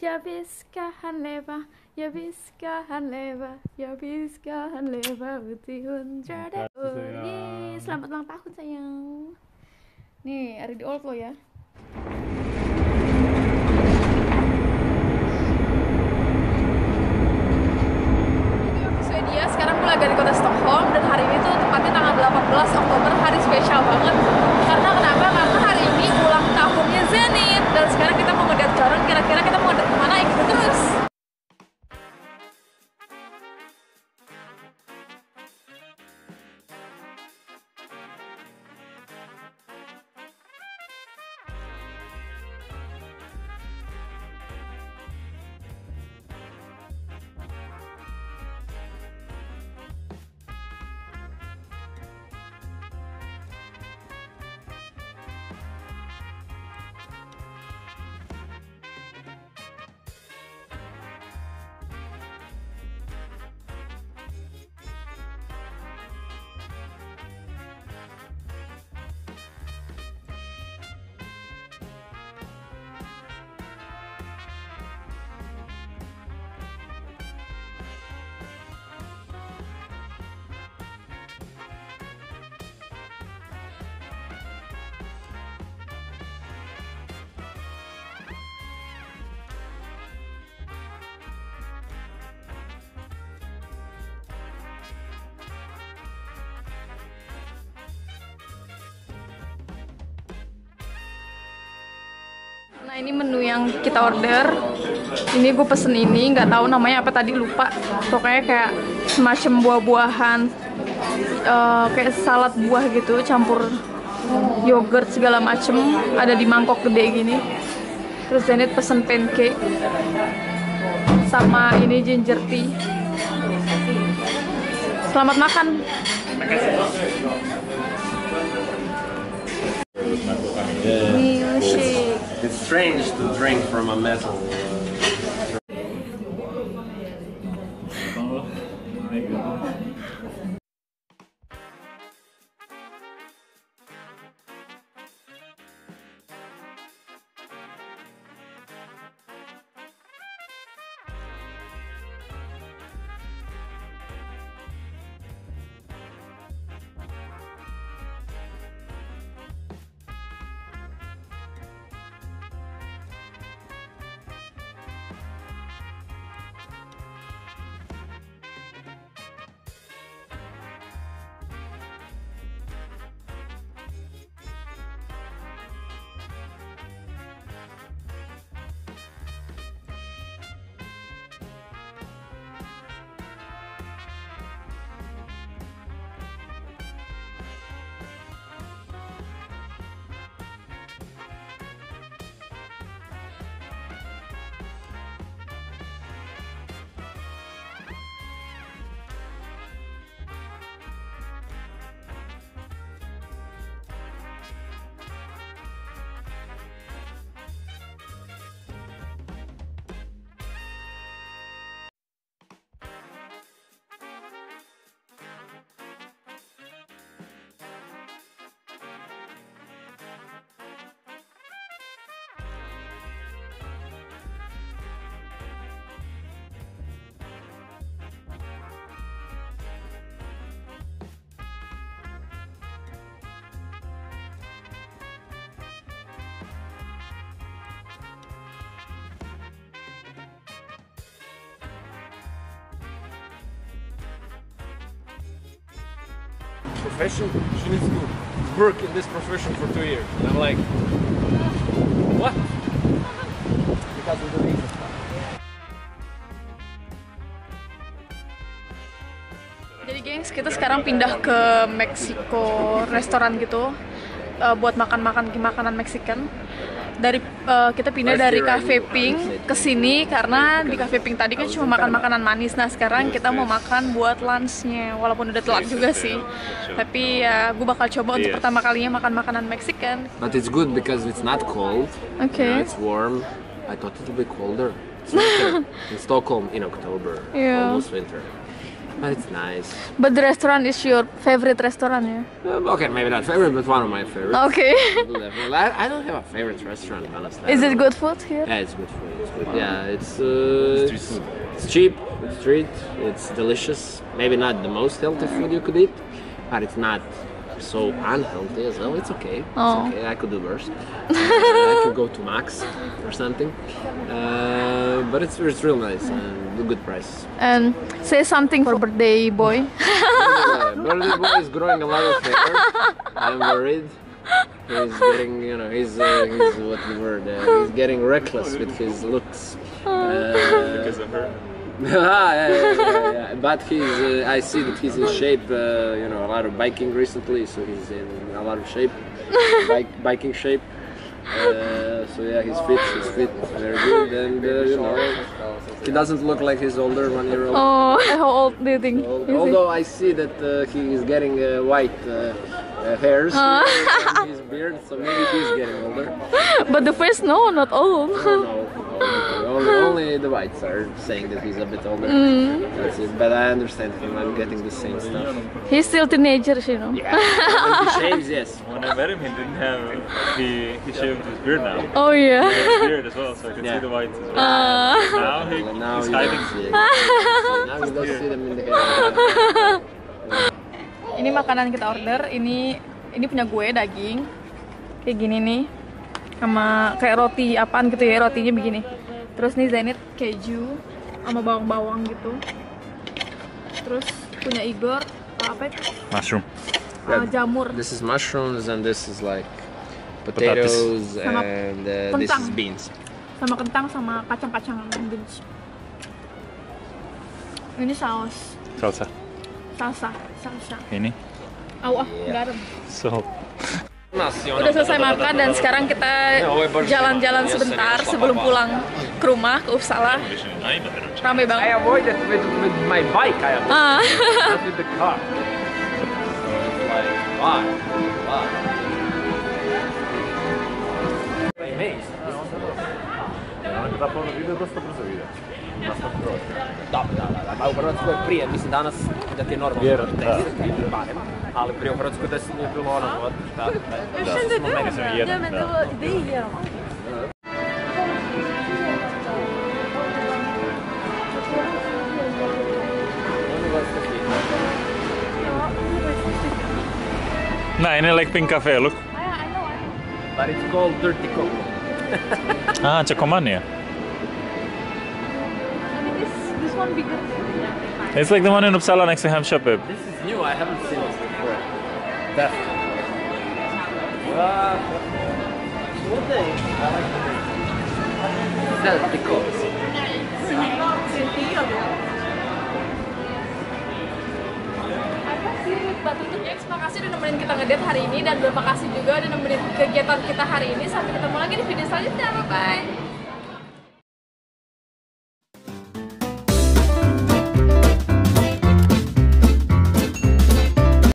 Jag viskar han leva, jag viskar han leva, jag viskar han leva ut i 100 år. Yeay, selamat ulang tahun sayang. Nih, ada di old lo ya. Swedia, sekarang gue lagi di kota Stockholm dan hari ini tuh tepatnya tanggal 18 Oktober, hari spesial banget. Karena kenapa? Karena hari ini ulang tahunnya Zenit dan sekarang kita mau ngeliat jalan, kira-kira kita mau ngeliat kemana, ikutin terus. Nah, ini menu yang kita order. Ini gue pesen ini, nggak tahu namanya apa tadi, lupa. Pokoknya kayak semacam buah-buahan, kayak salad buah gitu, campur yogurt segala macem. Ada di mangkok gede gini. Terus Zenit pesen pancake sama ini ginger tea. Selamat makan. Milkshake. It's strange to drink from a metal. Profession, she needs to work in this profession for 2 years. And I'm like, what? Because of the visa stuff. Jadi gengs, kita sekarang pindah ke Meksiko restoran gitu, buat makan makanan Mexican. kita pindah dari Cafe Pink ke sini karena di Cafe Pink tadi kan cuma makan makanan manis. Nah sekarang kita mau makan buat lunchnya, walaupun udah telat juga sih. Tapi ya gue bakal coba untuk pertama kalinya makan makanan Mexican. But it's good because it's not cold. Okay. It's warm. I thought it would be colder. It's winter in Stockholm in October. Yeah. Almost winter. But it's nice. But the restaurant is your favorite restaurant, yeah? Okay, maybe not favorite, but one of my favorites. Okay. I don't have a favorite restaurant, honestly. Is it good food here? Yeah, it's good food. It's good. Yeah, it's cheap, it's street, it's delicious. Maybe not the most healthy food you could eat, but it's not so unhealthy as well. It's okay. Oh. It's okay. I could do worse. I could go to Max or something. But it's real nice and good price. And say something for birthday boy. Birthday boy is growing a lot of hair. I'm worried. He's getting, he's what the word? He's getting reckless with his looks. Because of her. yeah. But I see that he's in shape. A lot of biking recently, so he's in a lot of shape, biking shape. So yeah, he's fit, very good, and he doesn't look like he's older 1 year old. Oh, how old do you think? Although I see that he is getting white hairs on his beard, so maybe he's getting older. But the face, no, not old. Only the whites are saying that he's a bit older. That's it. But I understand him. I'm getting the same stuff. He's still teenagers, Yeah. When he shaves, yes. When I met him, he didn't have. He shaved his beard now. Oh yeah. He has a beard as well, so I can see the whites as well. Now he's you hiding. don't see it. Now you don't see them in the hair. Ini makanan kita order. Ini punya gue, daging. Kayak gini nih. Sama kayak roti apaan gitu ya, rotinya begini. Terus nih Zenit keju sama bawang-bawang gitu. Terus punya Igor apa itu? Mushroom. Jamur. This is mushrooms and this is like potatoes and this is beans. Sama kentang sama kacang-kacangan beans. Ini saus. Salsa. Salsa. Ini. Garam. So. Udah selesai makan dan sekarang kita jalan-jalan sebentar sebelum pulang ke rumah ke Uppsala. Ramai I banget. avoid it with my bike. I avoid not with the car. So it's like wow. Da pa ono video dosta brzo ide. Da, u Hrvatskoj prije, mislim danas da ti je normalno 10 barem, ali prije u Hrvatskoj 10 nije bilo ono, šta? Smo meni sam jedan, da. Nah, ini like Pink Cafe, look. But it's called Dirty Coco. Ah, Chocomania. This one bigger. It's like the one in Uppsala next to Ham Shop, babe. This is new, I haven't seen this before. Definitely. What day? I like the name. Dirty Coco. Batu X, makasih udah nemenin kita ngedate hari ini dan terima kasih juga udah nemenin kegiatan kita hari ini. Sampai ketemu lagi di video selanjutnya, bye bye.